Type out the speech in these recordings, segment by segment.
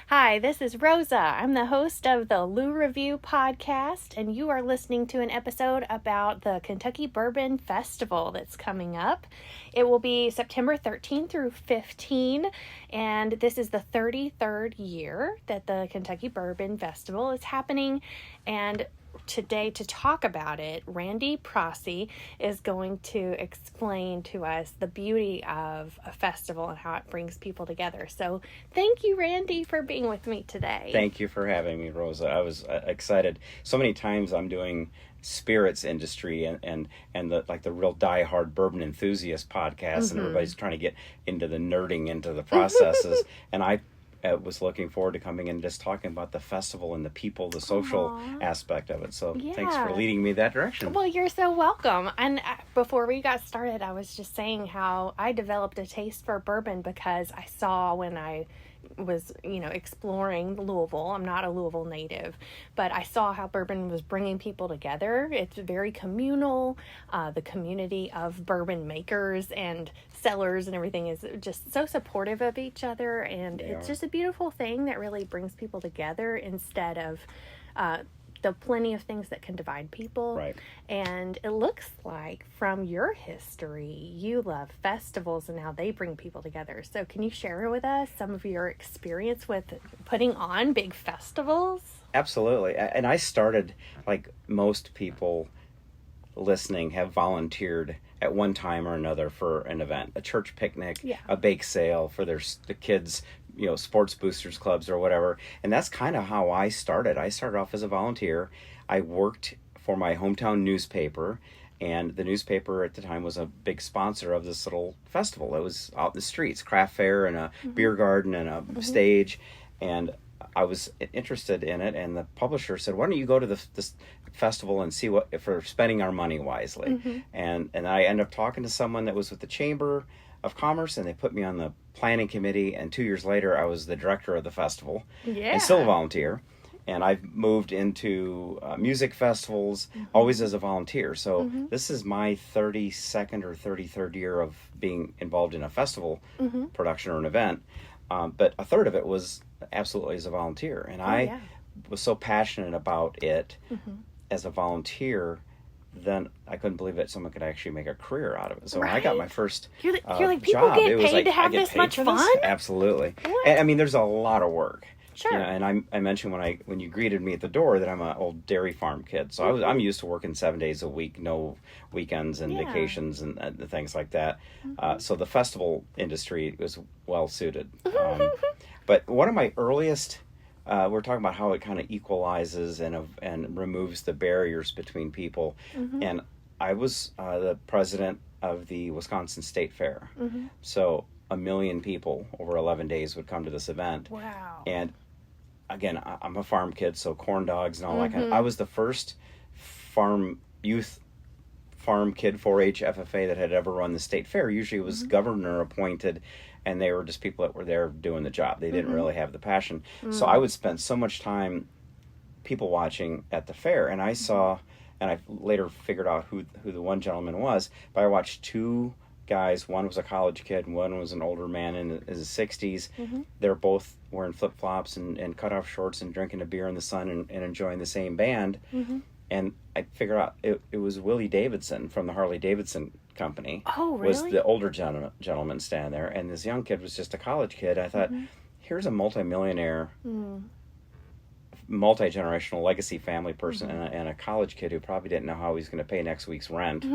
Hi, this is Rosa. I'm the host of the Lou Review podcast, and you are listening to an episode about the Kentucky Bourbon Festival that's coming up. It will be September 13 through 15, and this is the 33rd year that the Kentucky Bourbon Festival is happening. And today, to talk about it, Randy Prasse is going to explain to us the beauty of a festival and how it brings people together. So thank you, Randy, for being with me today. Thank you for having me, Rosa. I was excited. So many times I'm doing spirits industry and the real diehard bourbon enthusiast podcast, and everybody's trying to get into the nerding into the processes. And I was looking forward to coming in and just talking about the festival and the people, the social aspect of it. So thanks for leading me that direction. Well, you're so welcome. And before we got started, I was just saying how I developed a taste for bourbon because I saw when I was, exploring Louisville. I'm not a Louisville native, but I saw how bourbon was bringing people together. It's very communal. The community of bourbon makers and sellers and everything is just so supportive of each other, and it's just a beautiful thing that really brings people together instead of the plenty of things that can divide people. Right. And it looks like from your history, you love festivals and how they bring people together. So can you share with us some of your experience with putting on big festivals? Absolutely. And I started, like most people listening, have volunteered at one time or another for an event, a church picnic, a bake sale for the kids, sports boosters clubs or whatever. And that's kind of how I started. I started off as a volunteer. I worked for my hometown newspaper, and the newspaper at the time was a big sponsor of this little festival. It was out in the streets, craft fair and a beer garden and a stage. And I was interested in it, and the publisher said, why don't you go to this festival and see if we're spending our money wisely. And I ended up talking to someone that was with the Chamber of Commerce, and they put me on the planning committee, and 2 years later I was the director of the festival and still a volunteer. And I've moved into music festivals always as a volunteer. So this is my 32nd or 33rd year of being involved in a festival production or an event. But a third of it was absolutely as a volunteer. And I was so passionate about it as a volunteer, then I couldn't believe that someone could actually make a career out of it. So when I got my first you're like, people job, get it was paid like, to have I get this paid much for fun? this? Absolutely. And, I mean, there's a lot of work. Sure. And I mentioned when you greeted me at the door that I'm an old dairy farm kid. So I'm used to working 7 days a week, no weekends and vacations and things like that. So the festival industry was well suited. But one of my earliest, we're talking about how it kind of equalizes and removes the barriers between people. And I was the president of the Wisconsin State Fair. So 1 million people over 11 days would come to this event. Wow. And again, I'm a farm kid, so corn dogs and all that kind of. I was the first youth farm kid 4-H FFA that had ever run the state fair. Usually it was governor appointed, and they were just people that were there doing the job. They didn't really have the passion. So I would spend so much time people watching at the fair, and I saw, and I later figured out who the one gentleman was, but I watched two guys. One was a college kid, and one was an older man in his 60s. They're both wearing flip-flops and cut-off shorts and drinking a beer in the sun and enjoying the same band. And I figured out it was Willie Davidson from the Harley Davidson company. Oh, really? Was the older gentleman standing there, and this young kid was just a college kid. I thought, here's a multimillionaire, multi-generational legacy family person and a college kid who probably didn't know how he's going to pay next week's rent.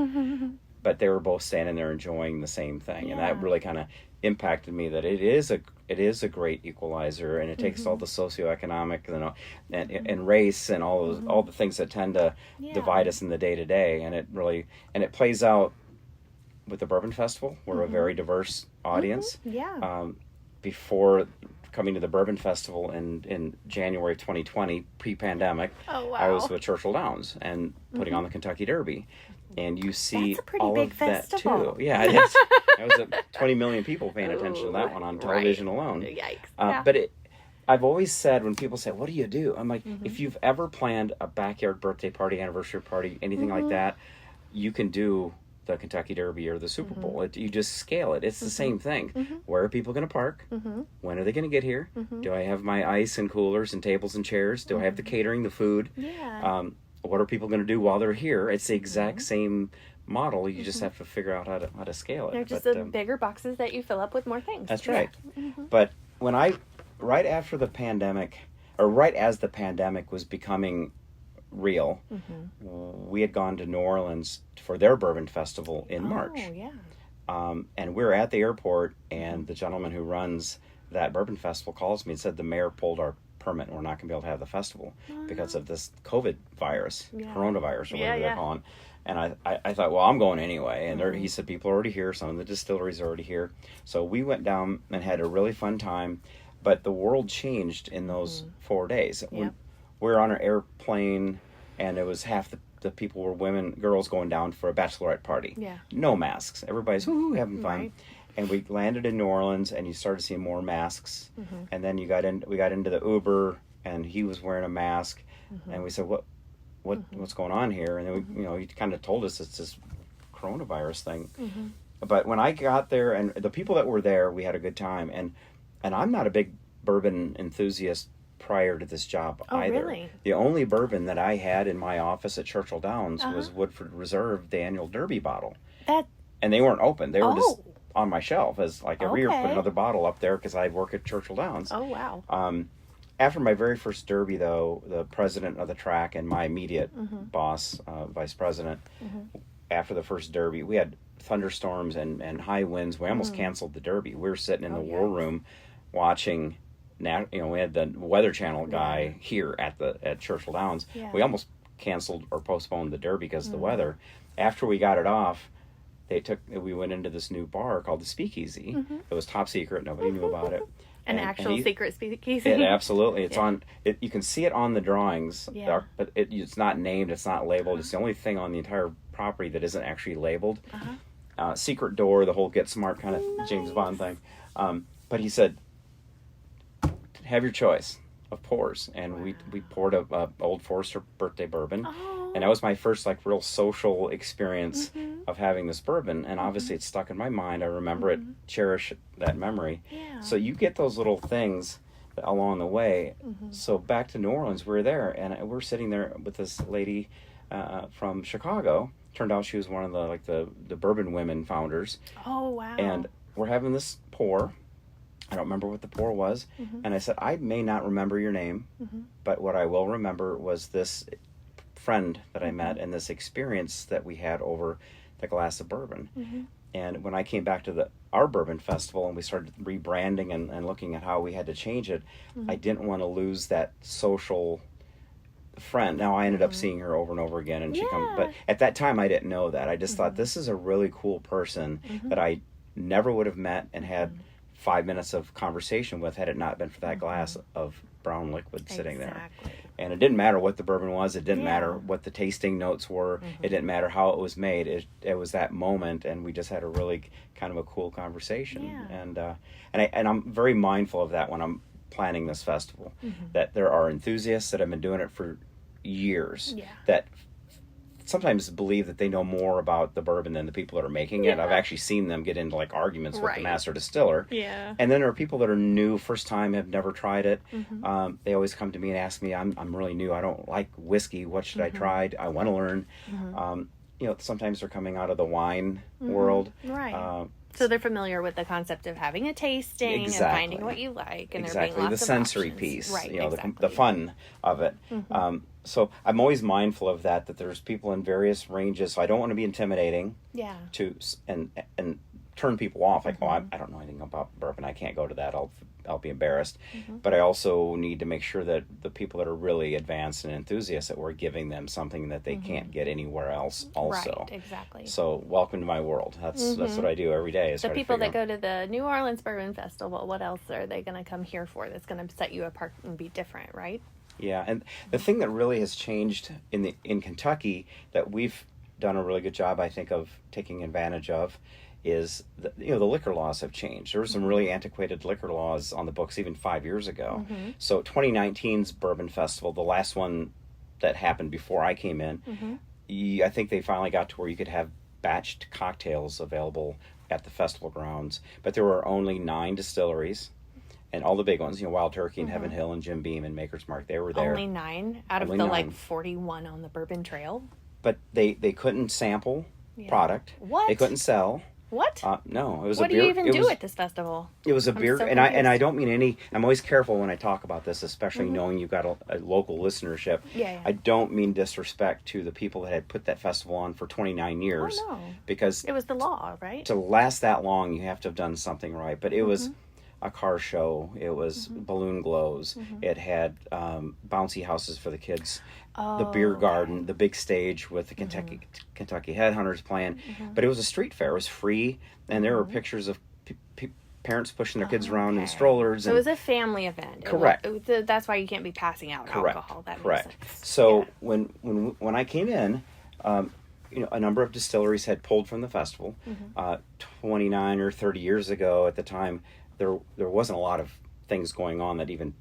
But they were both standing there enjoying the same thing, and that really kind of impacted me. That it is a great equalizer, and it takes all the socioeconomic and race and all the things that tend to divide us in the day to day, and it plays out with the Bourbon Festival. We're a very diverse audience. Before coming to the Bourbon Festival in January 2020, pre-pandemic, I was with Churchill Downs and putting on the Kentucky Derby. And you see all of festival. that too. Yeah, it is. That was 20 million people paying attention to that one on television alone. Yikes. But I've always said, when people say, what do you do? I'm like, if you've ever planned a backyard birthday party, anniversary party, anything like that, you can do the Kentucky Derby or the Super Bowl. You just scale it. It's the same thing. Where are people going to park? When are they going to get here? Do I have my ice and coolers and tables and chairs? Do I have the catering, the food? Yeah. What are people going to do while they're here? It's the exact same model. You just have to figure out how to scale it. They're just the bigger boxes that you fill up with more things. That's right. But when right after the pandemic, or right as the pandemic was becoming real, we had gone to New Orleans for their bourbon festival in March. Oh, yeah. And we were at the airport, and the gentleman who runs that bourbon festival calls me and said the mayor pulled our permit and we're not going to be able to have the festival because of this COVID virus, coronavirus, or whatever they're calling. And I thought, well, I'm going anyway. And he said, people are already here. Some of the distilleries are already here. So we went down and had a really fun time. But the world changed in those 4 days. We were on an airplane, and it was half the people were girls going down for a bachelorette party. Yeah. No masks. Everybody's having fun. Right. And we landed in New Orleans, and you started seeing more masks. And then we got into the Uber, and he was wearing a mask. And we said, what's going on here? And then he kind of told us it's this coronavirus thing. But when I got there, and the people that were there, we had a good time. And I'm not a big bourbon enthusiast prior to this job either. Really? The only bourbon that I had in my office at Churchill Downs was Woodford Reserve, the annual Derby bottle. And they weren't open. They were just on my shelf as like every year, put another bottle up there because I work at Churchill Downs. Oh, wow. After my very first Derby, though, the president of the track and my immediate boss, vice president, after the first Derby, we had thunderstorms and high winds. We almost canceled the Derby. We were sitting in the war room watching. We had the Weather Channel guy here at Churchill Downs. Yeah. We almost canceled or postponed the Derby because of the weather. After we got it off, we went into this new bar called the Speakeasy. It was top secret. Nobody knew about it. An actual secret speakeasy. Absolutely. It's on. You can see it on the drawings, but it's not named. It's not labeled. It's the only thing on the entire property that isn't actually labeled. Secret door, the whole Get Smart kind of James Bond thing. But he said, have your choice of pours, and we poured a Old Forester birthday bourbon. And that was my first real social experience of having this bourbon. And obviously it's stuck in my mind. I remember it, cherish that memory. Yeah. So you get those little things along the way. So back to New Orleans, we were there, and we're sitting there with this lady from Chicago. Turned out she was one of the bourbon women founders. Oh, wow. And we're having this pour. I don't remember what the pour was. And I said, I may not remember your name, but what I will remember was this friend that I met and this experience that we had over the glass of bourbon. And when I came back to our bourbon festival and we started rebranding and looking at how we had to change it, I didn't want to lose that social friend. Now I ended up seeing her over and over again, and but at that time I didn't know that. I just thought this is a really cool person that I never would have met and had 5 minutes of conversation with had it not been for that glass of brown liquid sitting there. And it didn't matter what the bourbon was. It didn't matter what the tasting notes were. It didn't matter how it was made. It was that moment, and we just had a really kind of a cool conversation. Yeah. And I'm very mindful of that when I'm planning this festival, that there are enthusiasts that have been doing it for years that sometimes believe that they know more about the bourbon than the people that are making it. I've actually seen them get into arguments with the master distiller. Yeah. And then there are people that are new, first time, have never tried it. They always come to me and ask me, I'm really new. I don't like whiskey. What should I try? I want to learn. Sometimes they're coming out of the wine world. Right. So they're familiar with the concept of having a tasting and finding what you like, and there being lots the sensory of piece, right? The fun of it. So I'm always mindful of that there's people in various ranges. So I don't want to be intimidating. Yeah. And turn people off. I don't know anything about bourbon. I can't go to that. I'll be embarrassed. But I also need to make sure that the people that are really advanced and enthusiasts, that we're giving them something that they can't get anywhere else also. Right, exactly. So welcome to my world. That's what I do every day. The people that go to the New Orleans Bourbon Festival, what else are they going to come here for that's going to set you apart and be different, right? Yeah, and the thing that really has changed in Kentucky that we've done a really good job, I think, of taking advantage of is the liquor laws have changed. There were some really antiquated liquor laws on the books even 5 years ago. So 2019's Bourbon Festival, the last one that happened before I came in, I think they finally got to where you could have batched cocktails available at the festival grounds, but there were only 9 distilleries. And all the big ones, Wild Turkey and Heaven Hill and Jim Beam and Maker's Mark, they were there. Only 9 out of the 9. 41 on the Bourbon Trail. But they couldn't sample product. What? They couldn't sell. What? No, it was what a beer. What do you even do at this festival? It was a beer, so and I don't mean any. I'm always careful when I talk about this, especially knowing you've got a local listenership. Yeah. I don't mean disrespect to the people that had put that festival on for 29 years. Oh, no. Because it was the law, right? To last that long, you have to have done something right. But it was a car show. It was balloon glows. It had bouncy houses for the kids. The beer garden, the big stage with the Kentucky Headhunters playing. But it was a street fair. It was free, and there were pictures of parents pushing their kids around in strollers. So it was a family event. Correct. That's why you can't be passing out alcohol. That Correct. Makes sense. So when I came in, a number of distilleries had pulled from the festival. 29 or 30 years ago at the time, there wasn't a lot of things going on that even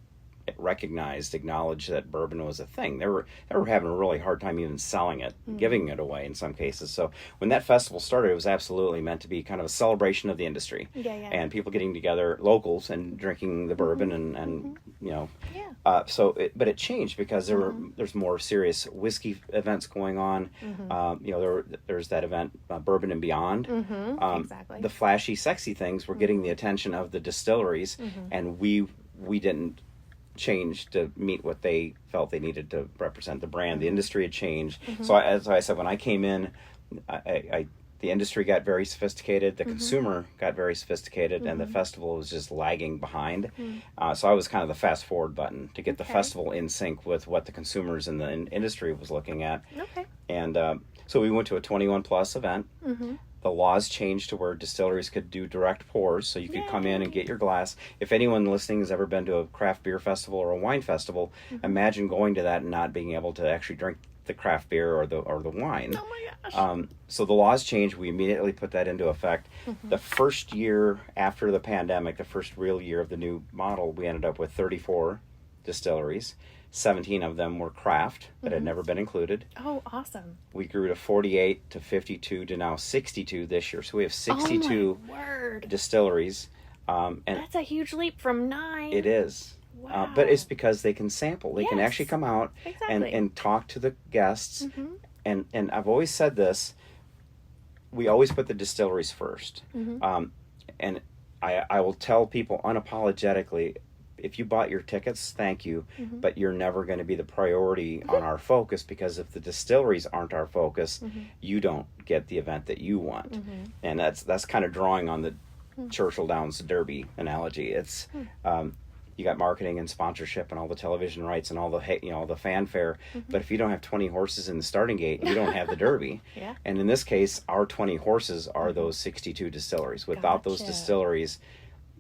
acknowledged that bourbon was a thing. They were having a really hard time even selling it, giving it away in some cases. So when that festival started, it was absolutely meant to be kind of a celebration of the industry. And people getting together, locals, and drinking the bourbon and but it changed because there's more serious whiskey events going on. There's that event, Bourbon and Beyond. Exactly. The flashy, sexy things were getting the attention of the distilleries, and we didn't change to meet what they felt they needed to represent the brand. The industry had changed. So as I said, when I came in, the industry got very sophisticated, the consumer got very sophisticated, and the festival was just lagging behind. So I was kind of the fast forward button to get the festival in sync with what the consumers in the industry was looking at. And so we went to a 21 plus event. The laws changed to where distilleries could do direct pours, so you could come in and get your glass. If anyone listening has ever been to a craft beer festival or a wine festival, imagine going to that and not being able to actually drink the craft beer or the wine. Oh my gosh. So the laws changed. We immediately put that into effect. The first year after the pandemic, the first real year of the new model, we ended up with 34 distilleries. 17 of them were craft that had never been included. Oh, awesome. We grew to 48 to 52 to now 62 this year. So we have 62 distilleries. And that's a huge leap from 9. It is. Wow. But it's because they can sample. They can actually come out and talk to the guests. And I've always said this, we always put the distilleries first. And I will tell people unapologetically, if you bought your tickets, thank you, but you're never going to be the priority on our focus, because if the distilleries aren't our focus, you don't get the event that you want. And that's kind of drawing on the Churchill Downs Derby analogy. It's you got marketing and sponsorship and all the television rights and all the fanfare, but if you don't have 20 horses in the starting gate, you don't have the Derby. And in this case, our 20 horses are those 62 distilleries. Without those distilleries,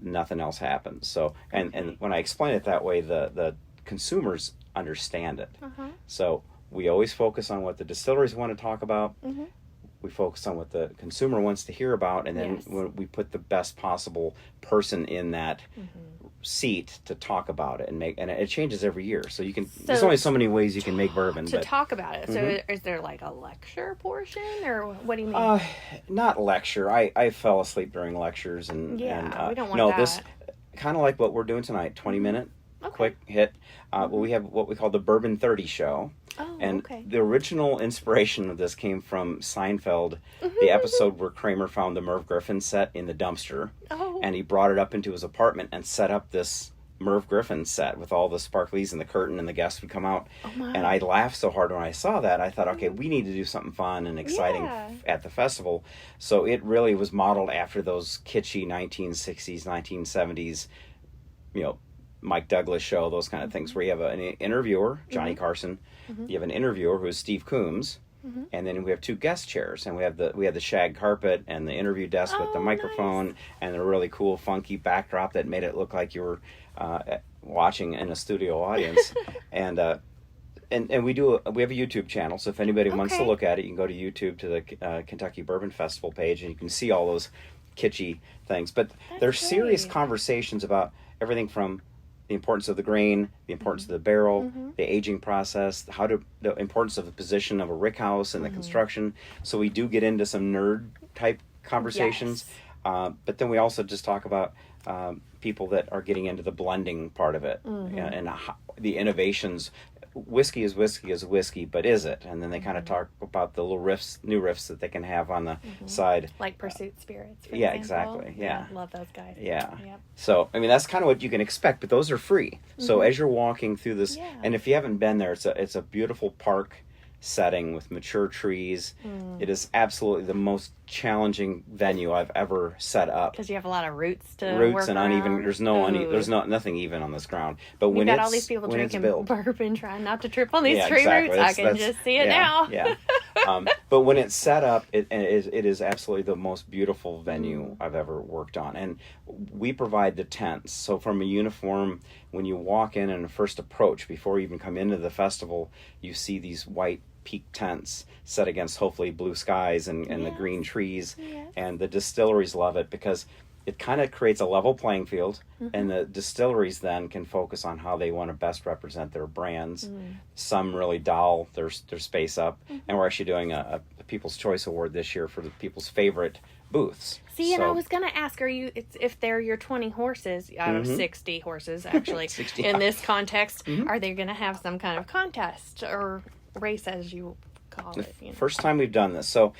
nothing else happens. So and when I explain it that way, the consumers understand it. So we always focus on what the distilleries want to talk about. We focus on what the consumer wants to hear about, and then when we put the best possible person in that seat to talk about it and it changes every year. So you can there's only so many ways you can make bourbon to talk about it. So is there like a lecture portion, or what do you mean? Not lecture. I fell asleep during lectures and we don't want that. This kind of like what we're doing tonight, 20-minute quick hit. We have what we call the Bourbon 30 show. The original inspiration of this came from Seinfeld, the episode where Kramer found the Merv Griffin set in the dumpster, and he brought it up into his apartment and set up this Merv Griffin set with all the sparklies and the curtain, and the guests would come out. And I laughed so hard when I saw that. I thought, okay, we need to do something fun and exciting at the festival. So it really was modeled after those kitschy 1960s, 1970s, Mike Douglas show, those kind of things, where you have an interviewer, Johnny Carson. You have an interviewer who is Steve Coombs, and then we have 2 guest chairs, and we have the shag carpet and the interview desk with the microphone and the really cool funky backdrop that made it look like you were watching in a studio audience. and we have a YouTube channel, so if anybody wants to look at it, you can go to YouTube to the Kentucky Bourbon Festival page, and you can see all those kitschy things. But there's serious conversations about everything from the importance of the grain, the importance of the barrel, the aging process, the importance of the position of a rick house and the construction. So we do get into some nerd type conversations, but then we also just talk about people that are getting into the blending part of it and the innovations. Whiskey is whiskey, but is it? And then they kind of talk about the little new riffs that they can have on the side. Like Pursuit Spirits, for Yeah, example. exactly. Yeah. Love those guys. Yeah. Yep. So, I mean, that's kind of what you can expect, but those are free. So as you're walking through this, and if you haven't been there, it's a beautiful park setting with mature trees. It is absolutely the most challenging venue I've ever set up. Because you have a lot of roots to work and around. uneven. There's nothing even on this ground. But We've got all these people drinking bourbon, trying not to trip on these tree exactly. roots. I can just see it now. Yeah. But when it's set up, it is absolutely the most beautiful venue I've ever worked on. And we provide the tents. So from a uniform, when you walk in and first approach, before you even come into the festival, you see these white peak tents set against hopefully blue skies and the green trees. And the distilleries love it because it kind of creates a level playing field, and the distilleries then can focus on how they want to best represent their brands. Some really dial their space up, and we're actually doing a People's Choice Award this year for the people's favorite booths. See, and I was going to ask, if they're your 20 horses, out of 60 horses actually, 60, in this context, are they going to have some kind of contest or race, as you call it? First time we've done this. So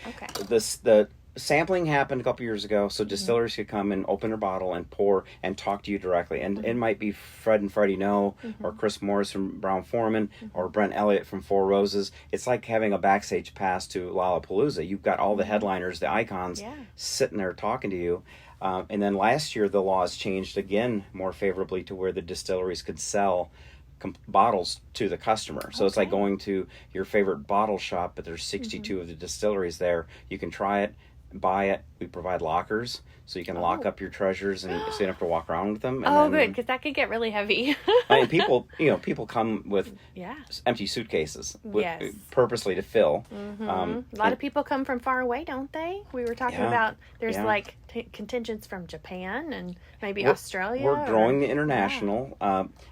the sampling happened a couple years ago, so distilleries could come and open their bottle and pour and talk to you directly. And it might be Fred and Freddie No, or Chris Morris from Brown Foreman, or Brent Elliott from Four Roses. It's like having a backstage pass to Lollapalooza. You've got all the headliners, the icons, sitting there talking to you. And then last year, the laws changed again more favorably to where the distilleries could sell bottles to the customer. So it's like going to your favorite bottle shop, but there's 62 of the distilleries there. You can try it, buy it. We provide lockers, so you can lock up your treasures, and so you don't have to walk around with them. And good, because that could get really heavy. I mean, people come with empty suitcases, purposely to fill. A lot of people come from far away, don't they? We were talking about there's like contingents from Japan and maybe Australia. We're growing the international.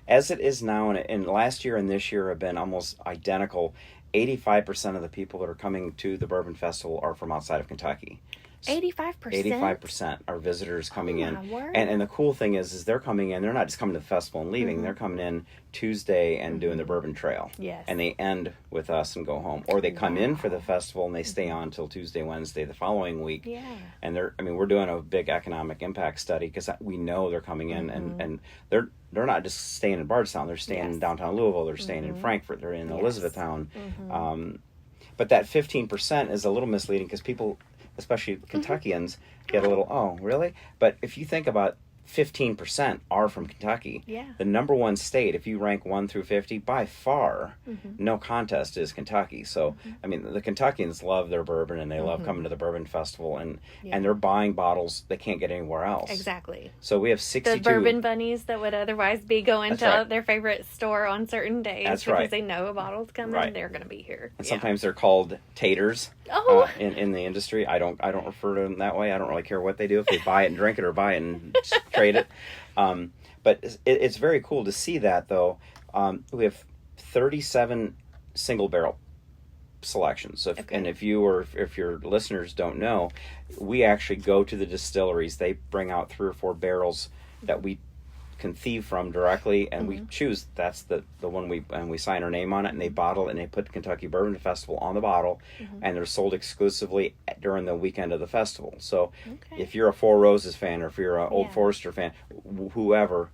As it is now, and last year and this year have been almost identical. 85% of the people that are coming to the Bourbon Festival are from outside of Kentucky. 85%? 85% are visitors coming in. And the cool thing is they're coming in, they're not just coming to the festival and leaving, they're coming in Tuesday and doing the Bourbon Trail. Yes. And they end with us and go home. Or they come in for the festival and they stay on till Tuesday, Wednesday the following week. Yeah. And we're doing a big economic impact study because we know they're coming in and they're not just staying in Bardstown, they're staying in downtown Louisville, they're staying in Frankfort, they're in Elizabethtown. But that 15% is a little misleading because people, especially Kentuckians, get a little, oh, really? But if you think about 15% are from Kentucky. Yeah. The number one state, if you rank 1 through 50, by far, no contest is Kentucky. So, I mean, the Kentuckians love their bourbon, and they love coming to the Bourbon Festival, and they're buying bottles they can't get anywhere else. Exactly. So we have 62... The bourbon bunnies that would otherwise be going to their favorite store on certain days because they know a bottle's coming, they're going to be here. And sometimes they're called taters in the industry. I don't refer to them that way. I don't really care what they do, if they buy it and drink it or buy it and trade it. But it's very cool to see that, though. We have 37 single barrel selections. So if your listeners don't know, we actually go to the distilleries. They bring out 3 or 4 barrels that we can thieve from directly, and we choose that's the one we sign our name on it, and they bottle it, and they put Kentucky Bourbon Festival on the bottle, and they're sold exclusively during the weekend of the festival. So if you're a Four Roses fan, or if you're an Old Forester fan, whoever,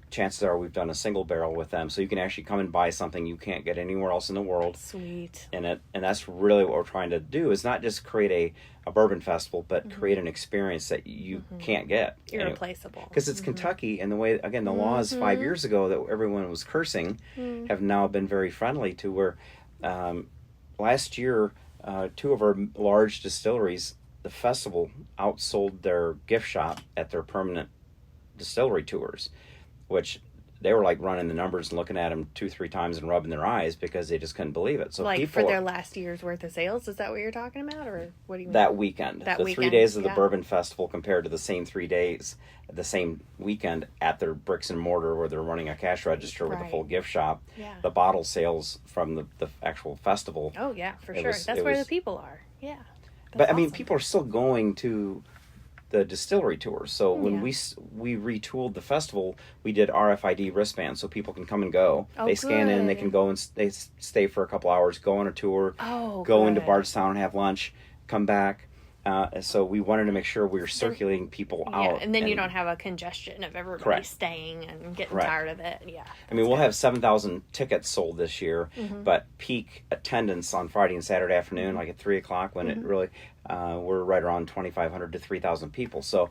chances are we've done a single barrel with them, so you can actually come and buy something you can't get anywhere else in the world. Sweet. And that's really what we're trying to do, is not just create a bourbon festival, but create an experience that you can't get. Irreplaceable. Because it's Kentucky, and the way, again, the laws 5 years ago that everyone was cursing have now been very friendly to where last year 2 of our large distilleries, the festival outsold their gift shop at their permanent distillery tours, which they were like running the numbers and looking at them 2-3 times and rubbing their eyes because they just couldn't believe it. So like people, for their last year's worth of sales, is that what you're talking about, or what do you mean? That weekend, that the weekend, 3 days of the Bourbon Festival compared to the same 3 days, the same weekend at their bricks and mortar where they're running a cash register with a full gift shop. Yeah. The bottle sales from the actual festival. Oh yeah, for sure. That's where the people are. Yeah. But awesome. I mean, people are still going to the distillery tours. So when we retooled the festival, we did RFID wristbands so people can come and go. They scan in, they can go and they stay for a couple hours, go on a tour, go into Bardstown and have lunch, come back. So we wanted to make sure we were circulating people out. And then you don't have a congestion of everybody staying and getting tired of it. Yeah. I mean, we'll have 7,000 tickets sold this year, but peak attendance on Friday and Saturday afternoon, like at 3 o'clock, when it really, we're right around 2,500 to 3,000 people. So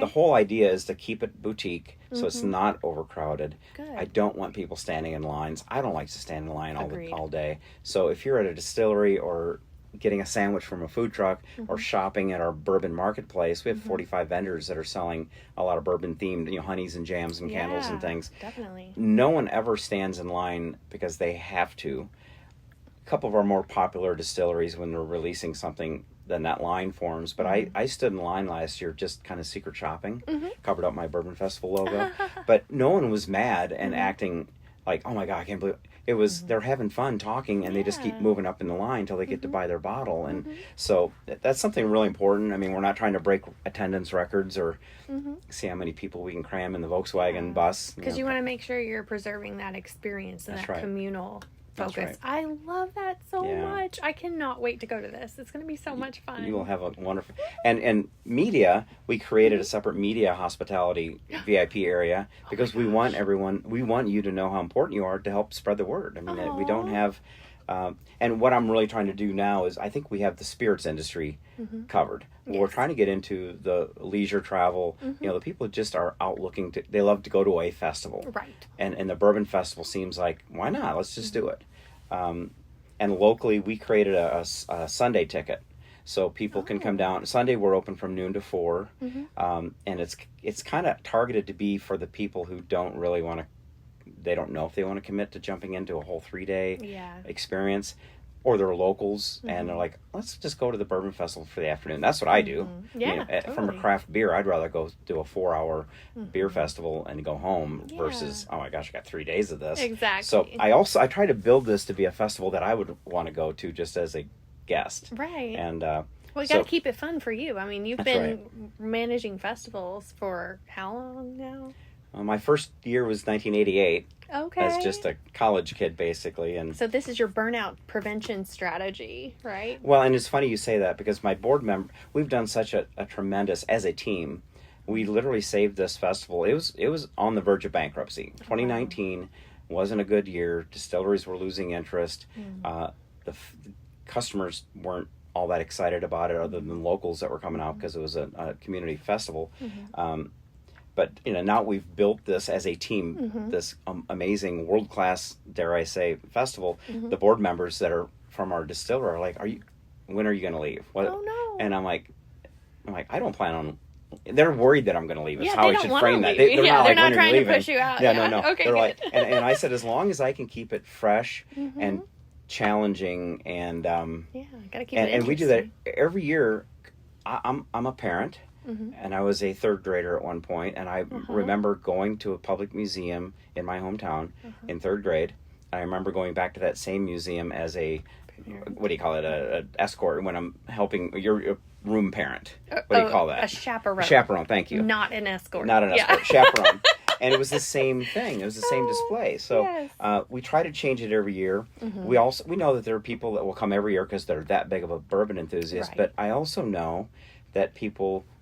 the whole idea is to keep it boutique so it's not overcrowded. Good. I don't want people standing in lines. I don't like to stand in line all day. So if you're at a distillery or getting a sandwich from a food truck or shopping at our Bourbon Marketplace, we have 45 vendors that are selling a lot of bourbon themed, honeys and jams and candles and things. Definitely. No one ever stands in line because they have to. A couple of our more popular distilleries, when they're releasing something, then that line forms. But I stood in line last year just kind of secret shopping, covered up my Bourbon Festival logo. But no one was mad and acting like, oh my God, I can't believe it. It was, they're having fun talking, and they just keep moving up in the line until they get to buy their bottle. And so that's something really important. I mean, we're not trying to break attendance records or see how many people we can cram in the Volkswagen bus. Because you want to make sure you're preserving that experience and that communal focus. I love that so much. I cannot wait to go to this. It's going to be so much fun. You will have a wonderful... And media, we created a separate media hospitality VIP area because we want you to know how important you are to help spread the word. I mean, we don't have... and what I'm really trying to do now is I think we have the spirits industry covered. Yes. We're trying to get into the leisure travel. The people just are out looking to... They love to go to a festival. Right. And the Bourbon Festival seems like, why not? Let's just do it. And locally, we created a Sunday ticket. So people can come down. Sunday, we're open from noon to 4. And it's kind of targeted to be for the people who don't really want to... They don't know if they want to commit to jumping into a whole 3-day experience. Or they're locals, and they're like, let's just go to the Bourbon Festival for the afternoon. That's what I do. Yeah, totally. From a craft beer, I'd rather go do a 4-hour beer festival and go home versus, oh my gosh, I got 3 days of this. Exactly. So I try to build this to be a festival that I would want to go to just as a guest. Right. And well, you got to keep it fun for you. I mean, you've been managing festivals for how long now? My first year was 1988. Okay. As just a college kid, basically. And so this is your burnout prevention strategy, right? Well, and it's funny you say that because my board member, we've done such a tremendous, as a team, we literally saved this festival. It was on the verge of bankruptcy. 2019 wasn't a good year. Distilleries were losing interest. The customers weren't all that excited about it other than locals that were coming out because it was a community festival. But now we've built this as a team, this amazing world-class, dare I say, festival. The board members that are from our distillery are like, when are you going to leave? What? Oh no! And I'm like, I don't plan on. They're worried that I'm going to leave. Is how I should frame that. They're not trying to push you out. Yeah, no. Okay, they're like, and I said, as long as I can keep it fresh and challenging, and gotta keep it and we do that every year. I'm a parent. And I was a third grader at one point, and I remember going to a public museum in my hometown in third grade. I remember going back to that same museum as a, what do you call it, a escort when I'm helping your room parent. What do you call that? A chaperone. Chaperone, thank you. Not an escort. Not an escort, chaperone. And it was the same thing. It was the same display. So we try to change it every year. We know that there are people that will come every year because they're that big of a bourbon enthusiast. Right. But I also know that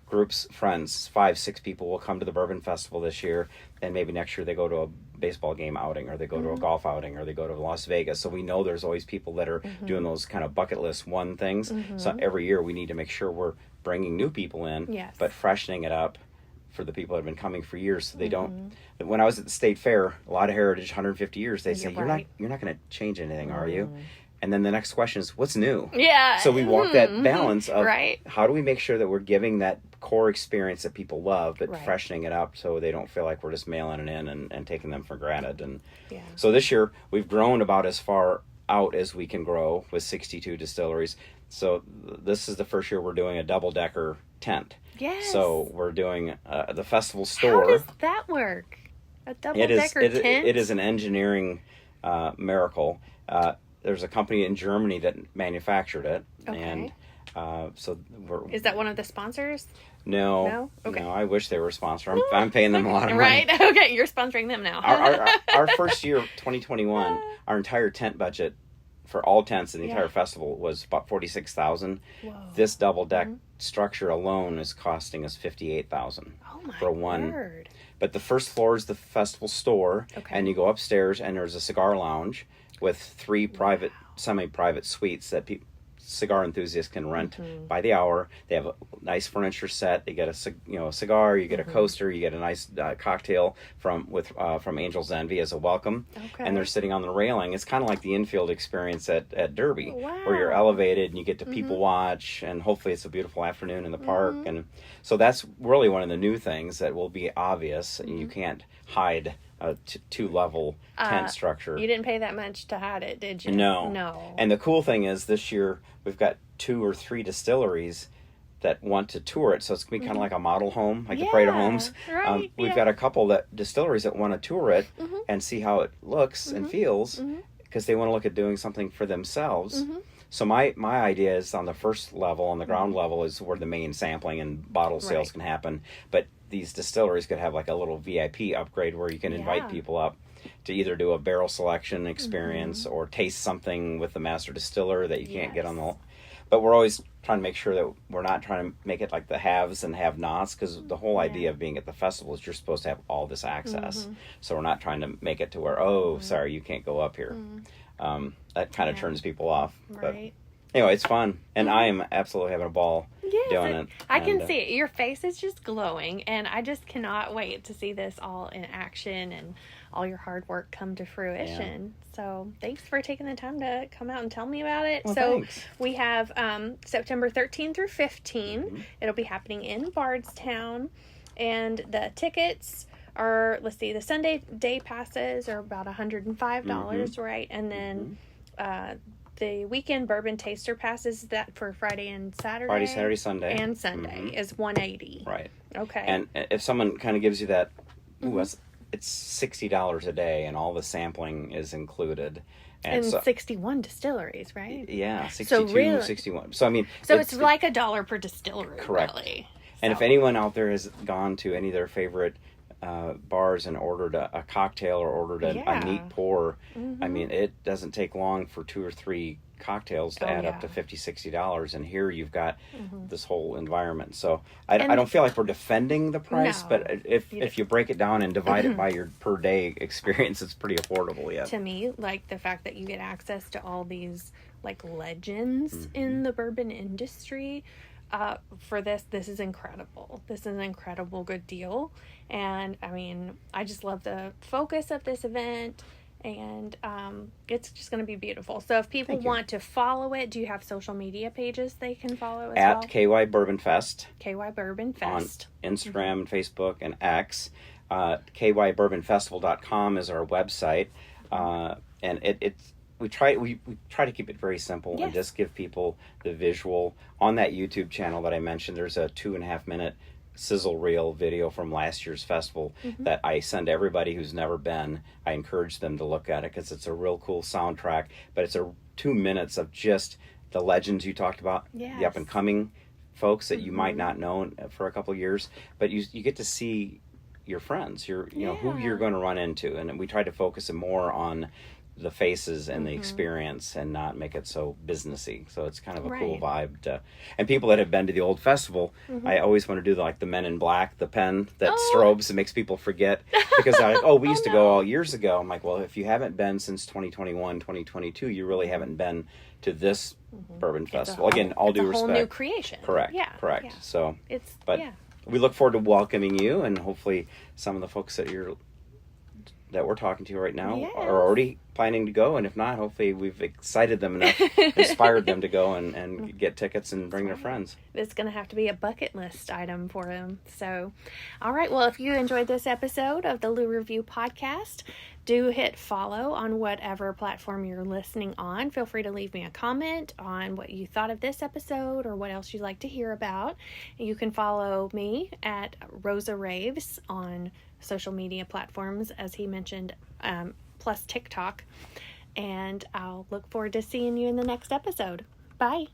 groups, friends, 5-6 people will come to the Bourbon Festival this year, and maybe next year they go to a baseball game outing, or they go to a golf outing, or they go to Las Vegas. So we know there's always people that are doing those kind of bucket list one things. So every year we need to make sure we're bringing new people in, but freshening it up for the people that have been coming for years, so they don't. When I was at the state fair, a lot of heritage, 150 years, they say, you're not going to change anything, are you? And then the next question is, what's new? Yeah. So we walk that balance of right. how do we make sure that we're giving that core experience that people love, but right. freshening it up so they don't feel like we're just mailing it in and taking them for granted. And so this year we've grown about as far out as we can grow with 62 distilleries. So this is the first year we're doing a double-decker tent. Yes. So we're doing the festival store. How does that work? A double-decker tent? It is an engineering miracle. There's a company in Germany that manufactured it. Okay. And so is that one of the sponsors? No. Okay. No, I wish they were a sponsor. I'm paying them a lot of money. Right? Okay, you're sponsoring them now. our first year, 2021, our entire tent budget for all tents in the entire festival was about $46,000. This double deck structure alone is costing us $58,000 for one. Word. But the first floor is the festival store, and you go upstairs and there's a cigar lounge with 3 private, semi-private suites that cigar enthusiasts can rent by the hour. They have a nice furniture set. They get a cigar. You get a coaster. You get a nice cocktail from Angel's Envy as a welcome. Okay. And they're sitting on the railing. It's kind of like the infield experience at Derby, where you're elevated and you get to people watch, and hopefully it's a beautiful afternoon in the park. And so that's really one of the new things that will be obvious. You can't hide a 2-level tent structure. You didn't pay that much to hide it, did you? No. And the cool thing is this year we've got 2 or 3 distilleries that want to tour it, so it's going to be kind of like a model home, like the Parade of Homes. Right, we've got a couple distilleries that want to tour it and see how it looks and feels, because they want to look at doing something for themselves. So my idea is on the first level, on the ground level, is where the main sampling and bottle sales can happen. But these distilleries could have like a little VIP upgrade where you can invite people up to either do a barrel selection experience or taste something with the master distiller that you can't get on the... But we're always trying to make sure that we're not trying to make it like the haves and have-nots, because the whole idea of being at the festival is you're supposed to have all this access. So we're not trying to make it to where, sorry, you can't go up here. That kind of turns people off. Right. But anyway, it's fun, and I am absolutely having a ball doing it. I can see it. Your face is just glowing, and I just cannot wait to see this all in action and all your hard work come to fruition. So thanks for taking the time to come out and tell me about it. Well, so thanks. We have September 13 through 15. It'll be happening in Bardstown, and the tickets are, the Sunday day passes are about $105, right? And then the Weekend Bourbon Taster passes, that for Friday and Saturday. Friday, Saturday, Sunday. And Sunday is $180. Right. Okay. And if someone kind of gives you that, it's $60 a day, and all the sampling is included. And so, 61 distilleries, right? Yeah, 62, 61. So, I mean... So it's like $1 per distillery, correct. Really. And if anyone out there has gone to any of their favorite bars and ordered a cocktail or ordered a neat pour, I mean, it doesn't take long for 2 or 3 cocktails to add up to $50-$60, and here you've got this whole environment. So I don't feel like we're defending the price, but if you break it down and divide it by your per day experience, it's pretty affordable. To me, like the fact that you get access to all these like legends in the bourbon industry, for this is incredible. This is an incredible good deal, and I mean, I just love the focus of this event. And it's just going to be beautiful. So if people want to follow it, do you have social media pages they can follow as well? At KY Bourbon Fest. KY Bourbon Fest. On Instagram, Facebook, and X. KYBourbonFestival.com is our website. And we try to keep it very simple and just give people the visual. On that YouTube channel that I mentioned, there's a 2.5-minute sizzle reel video from last year's festival that I send everybody who's never been. I encourage them to look at it because it's a real cool soundtrack, but it's 2 minutes of just the legends you talked about, the up and coming folks that you might not know for a couple of years, but you get to see your friends, you know who you're going to run into, and we try to focus more on the faces and the experience and not make it so businessy. So it's kind of a cool vibe and people that have been to the old festival, I always want to do the Men in Black, the pen that strobes and makes people forget, because they're like, we used to go all years ago. I'm like, well, if you haven't been since 2021, 2022, you really haven't been to this bourbon festival. Again, all due respect. It's a whole new creation. Correct. Yeah. So we look forward to welcoming you, and hopefully some of the folks that we're talking to right now are already planning to go, and if not, hopefully we've excited them enough, inspired them to go and get tickets and bring their friends. It's going to have to be a bucket list item for them. So, all right. Well, if you enjoyed this episode of the Lou Review podcast, do hit follow on whatever platform you're listening on. Feel free to leave me a comment on what you thought of this episode or what else you'd like to hear about. You can follow me at Rosa Raves on social media platforms, as he mentioned, plus TikTok. And I'll look forward to seeing you in the next episode. Bye.